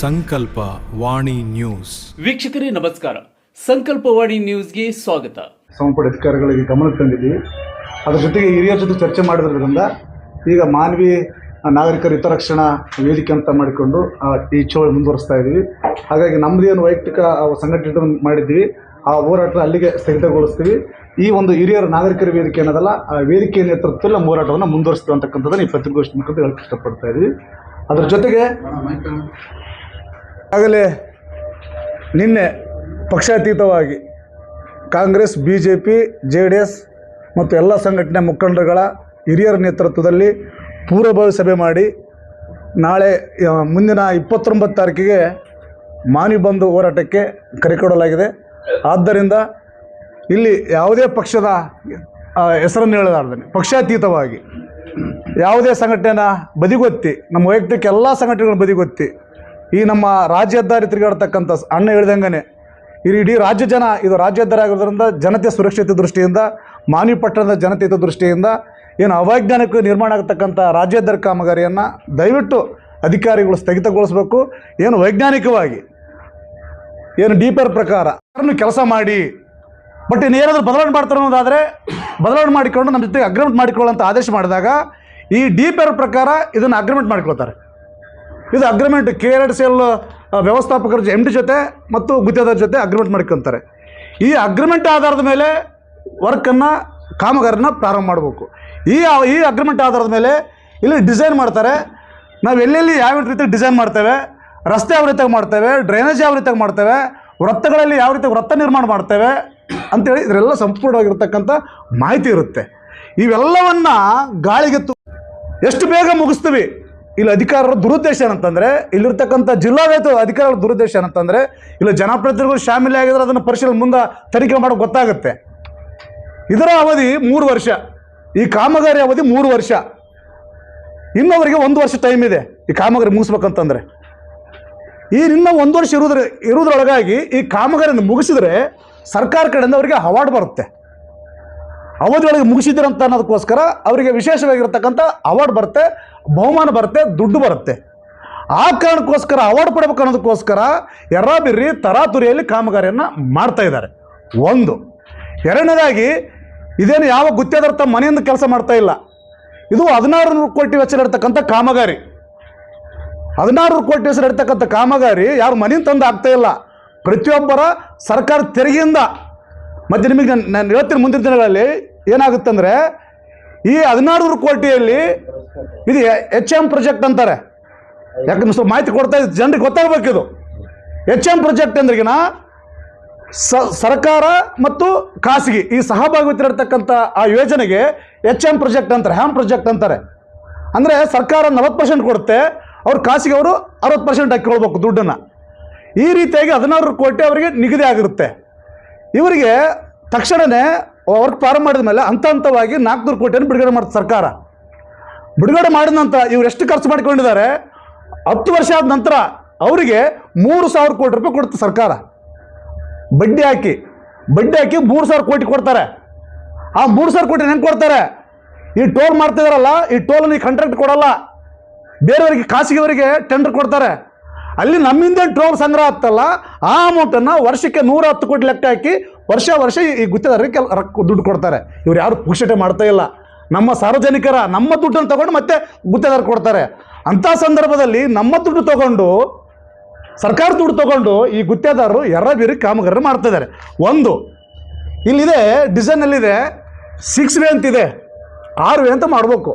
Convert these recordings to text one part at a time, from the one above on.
ಸಂಕಲ್ಪ ವಾಣಿ ನ್ಯೂಸ್ ವೀಕ್ಷಕರೇ ನಮಸ್ಕಾರ. ಸಂಕಲ್ಪವಾಣಿ ನ್ಯೂಸ್ಗೆ ಸ್ವಾಗತ. ಸಂಬಂಧಪಟ್ಟ ಅಧಿಕಾರಿಗಳಿಗೆ ಗಮನಕ್ಕೆ ತಂದಿದ್ದೀವಿ. ಅದರ ಜೊತೆಗೆ ಹಿರಿಯರ ಜೊತೆ ಚರ್ಚೆ ಮಾಡಿರೋದ್ರಿಂದ ಈಗ ಮಾನವಿ ನಾಗರಿಕರ ಹಿತರಕ್ಷಣಾ ವೇದಿಕೆ ಅಂತ ಮಾಡಿಕೊಂಡು ಈ ಚಳವಳಿ ಮುಂದುವರಿಸ್ತಾ ಇದ್ದೀವಿ. ಹಾಗಾಗಿ ನಮ್ಮದೇನು ವೈಯಕ್ತಿಕ ಸಂಘಟನೆ ಮಾಡಿದ್ದೀವಿ, ಆ ಹೋರಾಟ ಅಲ್ಲಿಗೆ ಸ್ಥಗಿತಗೊಳಿಸ್ತೀವಿ. ಈ ಒಂದು ಹಿರಿಯರ ನಾಗರಿಕರ ವೇದಿಕೆ ಅನ್ನೋದಲ್ಲ, ಆ ವೇದಿಕೆಯ ನೇತೃತ್ವದಲ್ಲಿ ನಮ್ಮ ಹೋರಾಟವನ್ನು ಮುಂದುವರಿಸ್ತೀವಿ ಅಂತಕ್ಕಂಥದ್ದನ್ನು ಈ ಪತ್ರಿಕಾಗೋಷ್ಠಿ ಮುಖಾಂತರ ಹೇಳಕ್ಕೆ ಇಷ್ಟಪಡ್ತಾ ಇದ್ದೀವಿ. ಅದರ ಜೊತೆಗೆ ಆಗಲೇ ನಿನ್ನೆ ಪಕ್ಷಾತೀತವಾಗಿ ಕಾಂಗ್ರೆಸ್, BJP, JDS ಮತ್ತು ಎಲ್ಲ ಸಂಘಟನೆ ಮುಖಂಡರುಗಳ ಹಿರಿಯರ ನೇತೃತ್ವದಲ್ಲಿ ಪೂರ್ವಭಾವಿ ಸಭೆ ಮಾಡಿ ನಾಳೆ ಮುಂದಿನ 29 ತಾರೀಕಿಗೆ ಮಾನವಿ ಬಂಧು ಹೋರಾಟಕ್ಕೆ ಕರೆ ಕೊಡಲಾಗಿದೆ. ಆದ್ದರಿಂದ ಇಲ್ಲಿ ಯಾವುದೇ ಪಕ್ಷದ ಹೆಸರನ್ನು ಹೇಳಲಾರ್ದೆ ಪಕ್ಷಾತೀತವಾಗಿ ಯಾವುದೇ ಸಂಘಟನೆನ ಬದಿಗೊತ್ತಿ, ನಮ್ಮ ವೈಯಕ್ತಿಕ ಎಲ್ಲ ಸಂಘಟನೆಗಳನ್ನು ಬದಿಗೊತ್ತಿ, ಈ ನಮ್ಮ ರಾಜ್ಯ ಹೆದ್ದಾರಿ ತಿರುಗಾಡ್ತಕ್ಕಂಥ ಅಣ್ಣ ಹೇಳ್ದಂಗೆ ಇಡೀ ರಾಜ್ಯ ಜನ ಇದು ರಾಜ್ಯ ಹೆದ್ದಾರಿ ಆಗಿರೋದ್ರಿಂದ ಜನತೆ ಸುರಕ್ಷತೆ ದೃಷ್ಟಿಯಿಂದ, ಮಾನವಿ ಪಟ್ಟಣದ ಜನತೆ ಹಿತ ದೃಷ್ಟಿಯಿಂದ ಏನು ಅವೈಜ್ಞಾನಿಕ ನಿರ್ಮಾಣ ಆಗತಕ್ಕಂಥ ರಾಜ್ಯ ಹೆದ್ದಾರಿ ಕಾಮಗಾರಿಯನ್ನು ದಯವಿಟ್ಟು ಅಧಿಕಾರಿಗಳು ಸ್ಥಗಿತಗೊಳಿಸಬೇಕು. ಏನು ವೈಜ್ಞಾನಿಕವಾಗಿ ಏನು DPR ಪ್ರಕಾರ ಕೆಲಸ ಮಾಡಿ, ಬಟ್ ಇನ್ನೇನಾದರೂ ಬದಲಾವಣೆ ಮಾಡ್ತಾರೆ ಅನ್ನೋದಾದರೆ ಬದಲಾವಣೆ ಮಾಡಿಕೊಂಡು ನಮ್ಮ ಜೊತೆಗೆ ಅಗ್ರಿಮೆಂಟ್ ಮಾಡಿಕೊಳ್ಳೋಂಥ ಆದೇಶ ಮಾಡಿದಾಗ ಈ DPR ಪ್ರಕಾರ ಇದನ್ನು ಅಗ್ರಿಮೆಂಟ್ ಮಾಡಿಕೊಳ್ತಾರೆ. ಇದು ಅಗ್ರಿಮೆಂಟ್ KRDCL ವ್ಯವಸ್ಥಾಪಕರ MD ಜೊತೆ ಮತ್ತು ಗುತ್ತಿಗೆದಾರ ಜೊತೆ ಅಗ್ರಿಮೆಂಟ್ ಮಾಡ್ಕೊತಾರೆ. ಈ ಅಗ್ರಿಮೆಂಟ್ ಆಧಾರದ ಮೇಲೆ ವರ್ಕನ್ನು ಕಾಮಗಾರಿನ ಪ್ರಾರಂಭ ಮಾಡಬೇಕು. ಈ ಅಗ್ರಿಮೆಂಟ್ ಆಧಾರದ ಮೇಲೆ ಇಲ್ಲಿ ಡಿಸೈನ್ ಮಾಡ್ತಾರೆ. ನಾವು ಎಲ್ಲೆಲ್ಲಿ ಯಾವ ರೀತಿ ಡಿಸೈನ್ ಮಾಡ್ತೇವೆ, ರಸ್ತೆ ಯಾವ ರೀತಿಯಾಗಿ ಮಾಡ್ತೇವೆ, ಡ್ರೈನೇಜ್ ಯಾವ ರೀತಿಯಾಗಿ ಮಾಡ್ತೇವೆ, ವೃತ್ತಗಳಲ್ಲಿ ಯಾವ ರೀತಿ ವೃತ್ತ ನಿರ್ಮಾಣ ಮಾಡ್ತೇವೆ ಅಂಥೇಳಿ ಇದರೆಲ್ಲ ಸಂಪೂರ್ಣವಾಗಿರ್ತಕ್ಕಂಥ ಮಾಹಿತಿ ಇರುತ್ತೆ. ಇವೆಲ್ಲವನ್ನು ಗಾಳಿಗೆ ಎಷ್ಟು ಬೇಗ ಮುಗಿಸ್ತೀವಿ. ಇಲ್ಲಿ ಅಧಿಕಾರರ ದುರುದ್ದೇಶ ಏನಂತಂದರೆ, ಇಲ್ಲಿರ್ತಕ್ಕಂಥ ಜಿಲ್ಲಾಡಳಿತ ಅಧಿಕಾರಿಗಳ ದುರುದ್ದೇಶ ಏನಂತಂದರೆ, ಇಲ್ಲಿ ಜನಪ್ರತಿನಿಧಿಗಳು ಶಾಮೀಲಿ ಆಗಿದ್ರೆ ಅದನ್ನು ಪರಿಶೀಲನೆ ಮುಂದೆ ತನಿಖೆ ಮಾಡೋಕೆ ಗೊತ್ತಾಗುತ್ತೆ. ಇದರ ಅವಧಿ 3 ವರ್ಷ, ಈ ಕಾಮಗಾರಿ ಅವಧಿ 3 ವರ್ಷ. ಇನ್ನವರಿಗೆ 1 ವರ್ಷ ಟೈಮ್ ಇದೆ ಈ ಕಾಮಗಾರಿ ಮುಗಿಸ್ಬೇಕಂತಂದರೆ. ಇನ್ನೂ 1 ವರ್ಷ ಇರುವುದರೊಳಗಾಗಿ ಈ ಕಾಮಗಾರಿಯನ್ನು ಮುಗಿಸಿದರೆ ಸರ್ಕಾರ ಕಡೆಯಿಂದ ಅವರಿಗೆ ಅವಾರ್ಡ್ ಬರುತ್ತೆ. ಅವಧಿಯೊಳಗೆ ಮುಗಿಸಿದ್ರಂತ ಅನ್ನೋದಕ್ಕೋಸ್ಕರ ಅವರಿಗೆ ವಿಶೇಷವಾಗಿರ್ತಕ್ಕಂಥ ಅವಾರ್ಡ್ ಬರುತ್ತೆ, ಬಹುಮಾನ ಬರುತ್ತೆ, ದುಡ್ಡು ಬರುತ್ತೆ. ಆ ಕಾರಣಕ್ಕೋಸ್ಕರ ಅವಾರ್ಡ್ ಪಡಬೇಕು ಅನ್ನೋದಕ್ಕೋಸ್ಕರ ಎರ್ರಾಬಿರ್ರಿ ತರಾತುರಿಯಲ್ಲಿ ಕಾಮಗಾರಿಯನ್ನು ಮಾಡ್ತಾ ಇದ್ದಾರೆ. ಒಂದು. ಎರಡನೇದಾಗಿ ಇದೇನು ಯಾವ ಗುತ್ತಿಗೆದಾರ ತಮ್ಮ ಮನೆಯಿಂದ ಕೆಲಸ ಮಾಡ್ತಾ ಇಲ್ಲ. ಇದು 1600 ಕೋಟಿ ವೆಚ್ಚ ಇರತಕ್ಕಂಥ ಕಾಮಗಾರಿ. 1600 ಕೋಟಿ ವೆಚ್ಚ ಇರತಕ್ಕಂಥ ಕಾಮಗಾರಿ ಯಾರು ಮನೆಯಿಂದ ತಂದು ಆಗ್ತಾ ಇಲ್ಲ, ಪ್ರತಿಯೊಬ್ಬರ ಸರ್ಕಾರ ತೆರಿಗೆಯಿಂದ. ಮತ್ತು ನಿಮಗೆ ನಾನು ಹೇಳ್ತೀನಿ ಮುಂದಿನ ದಿನಗಳಲ್ಲಿ ಏನಾಗುತ್ತಂದರೆ, ಈ 1600 ಕೋಟಿಯಲ್ಲಿ ಇದು HM ಪ್ರಾಜೆಕ್ಟ್ ಅಂತಾರೆ. ಯಾಕಂದ್ರೆ ಸ್ವಲ್ಪ ಮಾಹಿತಿ ಕೊಡ್ತಾ ಇದ್ದು ಜನರಿಗೆ ಗೊತ್ತಾಗಬೇಕಿದು. HM ಪ್ರಾಜೆಕ್ಟ್ ಅಂದ್ರಿಗಿನ ಸರ್ಕಾರ ಮತ್ತು ಖಾಸಗಿ ಈ ಸಹಭಾಗಿತ್ವರ್ತಕ್ಕಂಥ ಆ ಯೋಜನೆಗೆ HM ಪ್ರಾಜೆಕ್ಟ್ ಅಂತಾರೆ, ಹ್ಯಾಮ್ ಪ್ರಾಜೆಕ್ಟ್ ಅಂತಾರೆ. ಅಂದರೆ ಸರ್ಕಾರ 40% ಕೊಡುತ್ತೆ, ಅವ್ರು ಖಾಸಗಿ ಅವರು 60% ಹಾಕಿಕೊಳ್ಬೇಕು ದುಡ್ಡನ್ನು. ಈ ರೀತಿಯಾಗಿ 1600 ಕೋಟಿ ಅವರಿಗೆ ನಿಗದಿ ಆಗಿರುತ್ತೆ. ಇವರಿಗೆ ತಕ್ಷಣವೇ ವರ್ಕ್ ಪ್ರಾರಂಭ ಮಾಡಿದ ಮೇಲೆ ಹಂತ ಹಂತವಾಗಿ 400 ಕೋಟಿಯನ್ನು ಬಿಡುಗಡೆ ಮಾಡ್ತಾರೆ ಸರ್ಕಾರ. ಬಿಡುಗಡೆ ಮಾಡಿದ ನಂತರ ಇವರು ಎಷ್ಟು ಖರ್ಚು ಮಾಡಿಕೊಂಡಿದ್ದಾರೆ, 10 ವರ್ಷ ಆದ ನಂತರ ಅವರಿಗೆ 3000 ಕೋಟಿ ರೂಪಾಯಿ ಕೊಡುತ್ತೆ ಸರ್ಕಾರ. ಬಡ್ಡಿ ಹಾಕಿ 3000 ಕೋಟಿ ಕೊಡ್ತಾರೆ. ಆ 3000 ಕೋಟಿ ಹೆಂಗೆ ಕೊಡ್ತಾರೆ? ಈ ಟೋಲ್ ಮಾಡ್ತಿದಾರಲ್ಲ, ಈ ಟೋಲನ್ನು ಈ ಕಾಂಟ್ರಾಕ್ಟ್ ಕೊಡಲ್ಲ, ಬೇರೆಯವರಿಗೆ ಖಾಸಗಿಯವರಿಗೆ ಟೆಂಡರ್ ಕೊಡ್ತಾರೆ. ಅಲ್ಲಿ ನಮ್ಮಿಂದ ಟೋಲ್ ಸಂಗ್ರಹ ಆಗ್ತಲ್ಲ, ಆ ಅಮೌಂಟನ್ನು ವರ್ಷಕ್ಕೆ 110 ಕೋಟಿ ಲೆಕ್ಕ ಹಾಕಿ ವರ್ಷ ಈ ಗುತ್ತಿಗೆದಾರರಿಗೆ ದುಡ್ಡು ಕೊಡ್ತಾರೆ. ಇವ್ರು ಯಾರು ಪುಕ್ಷಟೆ ಮಾಡ್ತಾ ಇಲ್ಲ. ನಮ್ಮ ಸಾರ್ವಜನಿಕರ ನಮ್ಮ ದುಡ್ಡನ್ನು ತಗೊಂಡು ಮತ್ತೆ ಗುತ್ತಿಗೆದಾರ ಕೊಡ್ತಾರೆ. ಅಂಥ ಸಂದರ್ಭದಲ್ಲಿ ನಮ್ಮ ದುಡ್ಡು ತಗೊಂಡು, ಸರ್ಕಾರ ದುಡ್ಡು ತಗೊಂಡು ಈ ಗುತ್ತಿಗೆದಾರರು ಎರ್ರಾಬಿರ್ರಿ ಕಾಮಗಾರಿ ಮಾಡ್ತಿದ್ದಾರೆ. ಒಂದು ಇಲ್ಲಿದೆ, ಡಿಸೈನಲ್ಲಿದೆ 6 ವೇ ಅಂತಿದೆ, 6 ವೇ ಅಂತ ಮಾಡಬೇಕು.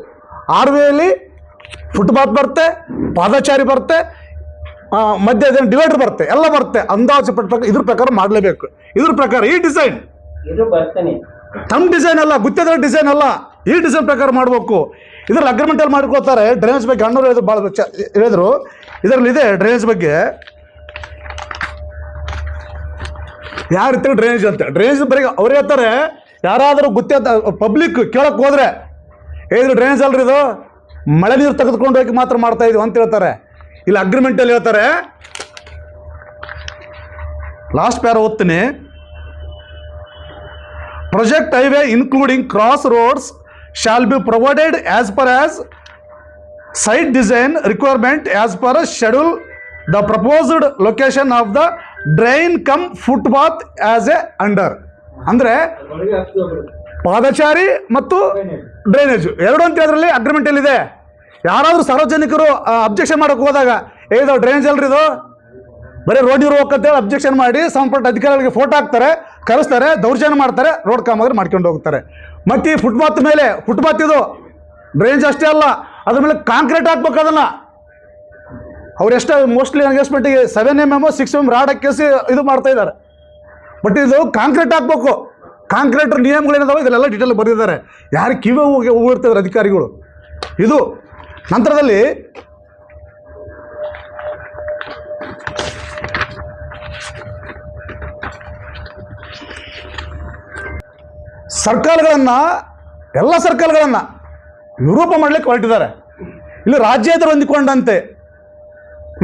6 ವೇಯಲ್ಲಿ ಫುಟ್ಪಾತ್ ಬರುತ್ತೆ, ಪಾದಚಾರಿ ಬರುತ್ತೆ, ಮಧ್ಯ ಡಿವೈಡರ್ ಬರುತ್ತೆ, ಎಲ್ಲ ಬರುತ್ತೆ. ಅಂದಾಜು ಪಟ್ಟ ಇದ್ರ ಪ್ರಕಾರ ಮಾಡಲೇಬೇಕು. ಇದ್ರ ಪ್ರಕಾರ ಈ ಡಿಸೈನ್ ತಮ್ಮ ಡಿಸೈನ್ ಅಲ್ಲ, ಗುತ್ತಿಗೆದಾರ ಡಿಸೈನ್ ಅಲ್ಲ, ಈ ಡಿಸೈನ್ ಪ್ರಕಾರ ಮಾಡಬೇಕು. ಇದ್ರಲ್ಲಿ ಅಗ್ರಿಮೆಂಟಲ್ಲಿ ಮಾಡ್ಕೋತಾರೆ. ಡ್ರೈನೇಜ್ ಬಗ್ಗೆ ಅಣ್ಣವ್ರು ಹೇಳಿದ್ರು, ಭಾಳ ಹೇಳಿದ್ರು. ಇದರಲ್ಲಿ ಇದೆ ಡ್ರೈನೇಜ್ ಬಗ್ಗೆ ಯಾವ ರೀತಿ ಡ್ರೈನೇಜ್ ಅಂತ. ಡ್ರೈನೇಜ್ ಬರೀ ಅವ್ರು ಹೇಳ್ತಾರೆ, ಯಾರಾದರೂ ಪಬ್ಲಿಕ್ ಕೇಳಕ್ಕೆ ಹೋದರೆ ಇದು ಡ್ರೈನೇಜ್ ಅಲ್ರಿ, ಇದು ಮಳೆ ನೀರು ತೆಗೆದುಕೊಂಡು ಹೋಗಿ ಮಾತ್ರ ಮಾಡ್ತಾ ಇದೀವಿ ಅಂತ ಹೇಳ್ತಾರೆ. ಇಲ್ಲಿ ಅಗ್ರಿಮೆಂಟಲ್ಲಿ ಹೇಳ್ತಾರೆ, ಲಾಸ್ಟ್ ಪ್ಯಾರ ಓದ್ತೀನಿ. Project highway including cross roads shall be provided as per as site design requirement as per a schedule the proposed location of the drain come footpath as A under. ಅಂದರೆ ಪಾದಚಾರಿ ಮತ್ತು drainage ಎರಡು ಅಂತ ಅದರಲ್ಲಿ ಅಗ್ರಿಮೆಂಟಲ್ಲಿದೆ. ಯಾರಾದರೂ ಸಾರ್ವಜನಿಕರು objection ಮಾಡೋಕೆ ಹೋದಾಗ ಇದು ಡ್ರೈನೇಜ್ ಅಲ್ರಿ, ಇದು ಬರೀ ರೋಡ್ ಇರೋ ಹೋಗಂತೇಳಿ ಅಬ್ಜೆಕ್ಷನ್ ಮಾಡಿ ಸಂಬಂಧಪಟ್ಟ ಅಧಿಕಾರಿಗಳಿಗೆ ಫೋಟೋ ಹಾಕ್ತಾರೆ, ಕರೆಸ್ತಾರೆ, ದೌರ್ಜನ್ಯ ಮಾಡ್ತಾರೆ, ರೋಡ್ ಕಾಮಗಾರಿ ಮಾಡ್ಕೊಂಡು ಹೋಗ್ತಾರೆ. ಮತ್ತು ಈ ಫುಟ್ಪಾತ್ ಮೇಲೆ, ಫುಟ್ಪಾತ್ ಇದು ಡ್ರೈನೇಜ್ ಅಷ್ಟೇ ಅಲ್ಲ, ಅದ್ರ ಮೇಲೆ ಕಾಂಕ್ರೀಟ್ ಹಾಕ್ಬೇಕು. ಅದನ್ನು ಅವ್ರು ಎಷ್ಟು ಮೋಸ್ಟ್ಲಿ ಎನ್ಗೇಜ್ಮೆಂಟಿಗೆ 7 mm 6 mm ರಾಡ್ ಹಾಕಿಸಿ ಇದು ಮಾಡ್ತಾ ಇದ್ದಾರೆ. ಬಟ್ ಇದು ಕಾಂಕ್ರೀಟ್ ಹಾಕ್ಬೇಕು. ಕಾಂಕ್ರೀಟ್ ನಿಯಮಗಳೇನಿದಾವೆ ಇದೆಲ್ಲ ಡೀಟೇಲ್ ಬರೆದಿದ್ದಾರೆ. ಯಾರು ಕಿವಿ ಹೋಗಿರ್ತಿದ್ದಾರೆ ಅಧಿಕಾರಿಗಳು. ಇದು ನಂತರದಲ್ಲಿ ಸರ್ಕಾರಗಳನ್ನು, ಎಲ್ಲ ಸರ್ಕಾರಗಳನ್ನು ವಿರೂಪ ಮಾಡಲಿಕ್ಕೆ ಹೊರಟಿದ್ದಾರೆ. ಇಲ್ಲಿ ರಾಜ್ಯೇತರ ಹೊಂದಿಕೊಂಡಂತೆ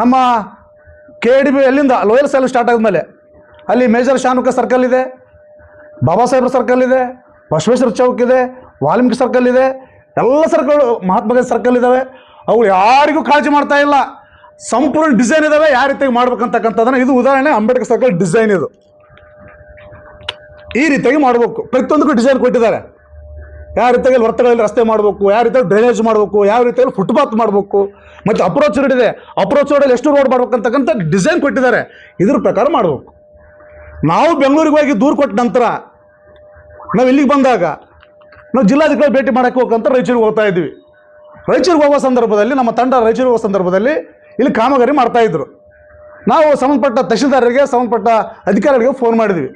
ನಮ್ಮ KDB ಎಲ್ಲಿಂದ ಲೋಯರ್ ಸೈಲ್ ಸ್ಟಾರ್ಟ್ ಆದಮೇಲೆ ಅಲ್ಲಿ ಮೇಜರ್ ಶಾನುಕ ಸರ್ಕಲ್ ಇದೆ, ಬಾಬಾ ಸಾಹೇಬ್ರ ಸರ್ಕಲ್ ಇದೆ, ಬಸವೇಶ್ವರ ಚೌಕ್ ಇದೆ, ವಾಲ್ಮೀಕಿ ಸರ್ಕಲ್ ಇದೆ, ಎಲ್ಲ ಸರ್ಕಲ್, ಮಹಾತ್ಮ ಗಾಂಧಿ ಸರ್ಕಲ್ ಇದ್ದಾವೆ. ಅವು ಯಾರಿಗೂ ಕಾಳಜಿ ಮಾಡ್ತಾ ಇಲ್ಲ. ಸಂಪೂರ್ಣ ಡಿಸೈನ್ ಇದ್ದಾವೆ ಯಾವ ರೀತಿಯಾಗಿ ಮಾಡ್ಬೇಕಂತಕ್ಕಂಥದ್ದನ್ನು. ಇದು ಉದಾಹರಣೆ ಅಂಬೇಡ್ಕರ್ ಸರ್ಕಲ್ ಡಿಸೈನ್. ಇದು ಈ ರೀತಿಯಾಗಿ ಮಾಡಬೇಕು. ಪ್ರತಿಯೊಂದಕ್ಕೂ ಡಿಸೈನ್ ಕೊಟ್ಟಿದ್ದಾರೆ. ಯಾವ ರೀತಿಯಾಗಿ ವರ್ತಗಳಲ್ಲಿ ರಸ್ತೆ ಮಾಡಬೇಕು, ಯಾವ ರೀತಿಯಾಗಿ ಡ್ರೈನೇಜ್ ಮಾಡಬೇಕು, ಯಾವ ರೀತಿಯಾಗಿ ಫುಟ್ಪಾತ್ ಮಾಡಬೇಕು, ಮತ್ತು ಅಪ್ರೋಚ್ ರೋಡ್ ಇದೆ, ಅಪ್ರೋಚ್ ರೋಡಲ್ಲಿ ಎಷ್ಟು ರೋಡ್ ಮಾಡ್ಬೇಕಂತಕ್ಕಂಥ ಡಿಸೈನ್ ಕೊಟ್ಟಿದ್ದಾರೆ. ಇದ್ರ ಪ್ರಕಾರ ಮಾಡಬೇಕು. ನಾವು ಬೆಂಗಳೂರಿಗೆ ಹೋಗಿ ದೂರು ಕೊಟ್ಟ ನಂತರ ನಾವು ಇಲ್ಲಿಗೆ ಬಂದಾಗ ನಾವು ಜಿಲ್ಲಾಧಿಕಾರಿ ಭೇಟಿ ಮಾಡೋಕ್ಕೆ ಹೋಗಂತ ರಾಯಚೂರಿಗೆ ಹೋಗ್ತಾ ಇದ್ವಿ. ರಾಯಚೂರಿಗೆ ಹೋಗೋ ಸಂದರ್ಭದಲ್ಲಿ ನಮ್ಮ ತಂಡ ರಾಯಚೂರಿಗೆ ಹೋಗೋ ಸಂದರ್ಭದಲ್ಲಿ ಇಲ್ಲಿ ಕಾಮಗಾರಿ ಮಾಡ್ತಾಯಿದ್ರು. ನಾವು ಸಂಬಂಧಪಟ್ಟ ತಹಶೀಲ್ದಾರರಿಗೆ, ಸಂಬಂಧಪಟ್ಟ ಅಧಿಕಾರಿಗಳಿಗೆ ಫೋನ್ ಮಾಡಿದ್ವಿ.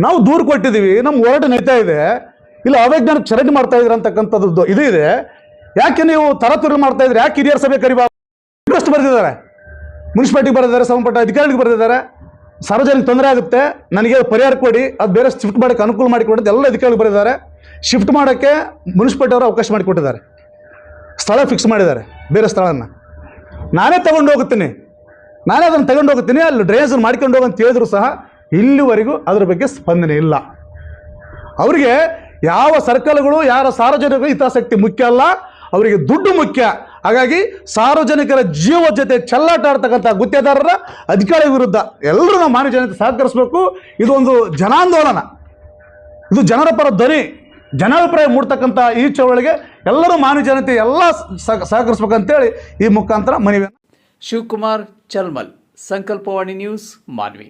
ನಾವು ದೂರು ಕೊಟ್ಟಿದ್ದೀವಿ, ನಮ್ಮ ಹೋರಾಟ ನಡೀತಾ ಇದೆ, ಇಲ್ಲಿ ಅವೈಜ್ಞಾನಿಕ ಚರಂಡಿ ಮಾಡ್ತಾ ಇದ್ದೀರ ಅಂತಕ್ಕಂಥದ್ದು ಇದು ಇದೆ. ಯಾಕೆ ನೀವು ತರತುರಿ ಮಾಡ್ತಾ ಇದ್ರಿ, ಯಾಕೆ ಹಿರಿಯರ ಸಭೆ ಕರಿಬಾರ್ದು? ರಿಕ್ವೆಸ್ಟ್ ಬರೆದಿದ್ದಾರೆ, ಮುನ್ಸಿಪಾಲಿಟಿಗೆ ಬರೆದಿದ್ದಾರೆ, ಸಂಬಂಧಪಟ್ಟ ಅಧಿಕಾರಿಗಳಿಗೆ ಬರೆದಿದ್ದಾರೆ. ಸಾರ್ವಜನಿಕ ತೊಂದರೆ ಆಗುತ್ತೆ, ನನಗೆ ಪರಿಹಾರ ಕೊಡಿ, ಅದು ಬೇರೆ ಶಿಫ್ಟ್ ಮಾಡೋಕ್ಕೆ ಅನುಕೂಲ ಮಾಡಿಕೊಡಿ ಎಲ್ಲ ಅಧಿಕಾರಿಗಳು ಬರೆದಿದ್ದಾರೆ. ಶಿಫ್ಟ್ ಮಾಡೋಕ್ಕೆ ಮುನ್ಸಿಪಾಲಿಟಿ ಅವರು ಅವಕಾಶ ಮಾಡಿಕೊಟ್ಟಿದ್ದಾರೆ, ಸ್ಥಳ ಫಿಕ್ಸ್ ಮಾಡಿದ್ದಾರೆ, ಬೇರೆ ಸ್ಥಳನ ನಾನೇ ತಗೊಂಡು ಹೋಗ್ತೀನಿ, ನಾನೇ ಅದನ್ನು ತಗೊಂಡು ಹೋಗ್ತೀನಿ, ಅಲ್ಲಿ ಡ್ರೈನೇಜ್ ಮಾಡ್ಕೊಂಡು ಹೋಗಂತ ಹೇಳಿದ್ರು ಸಹ ಇಲ್ಲಿವರೆಗೂ ಅದ್ರ ಬಗ್ಗೆ ಸ್ಪಂದನೆ ಇಲ್ಲ. ಅವರಿಗೆ ಯಾವ ಸರ್ಕಲ್ಗಳು, ಯಾರ ಸಾರ್ವಜನಿಕರ ಹಿತಾಸಕ್ತಿ ಮುಖ್ಯ ಅಲ್ಲ, ಅವರಿಗೆ ದುಡ್ಡು ಮುಖ್ಯ. ಹಾಗಾಗಿ ಸಾರ್ವಜನಿಕರ ಜೀವ ಜೊತೆ ಚೆಲ್ಲಾಟ ಆಡ್ತಕ್ಕಂಥ ಗುತ್ತೇದಾರರ ಅಧಿಕಾರಿ ವಿರುದ್ಧ ಎಲ್ಲರೂ ನಾವು ಮಾನವ ಜನತೆ ಸಹಕರಿಸಬೇಕು. ಇದು ಒಂದು ಜನಾಂದೋಲನ, ಇದು ಜನರ ಪರ ಧ್ವನಿ, ಜನಾಭಿಪ್ರಾಯ ಮೂಡ್ತಕ್ಕಂಥ ಈ ಚಳವಳಿಗೆ ಎಲ್ಲರೂ ಮಾನವ ಜನತೆ ಎಲ್ಲ ಸಹಕರಿಸ್ಬೇಕಂತೇಳಿ ಈ ಮುಖಾಂತರ ಮನವಿ. ಶಿವಕುಮಾರ್ ಚಲ್ಮಲ್, ಸಂಕಲ್ಪವಾಣಿ ನ್ಯೂಸ್, ಮಾನ್ವಿ.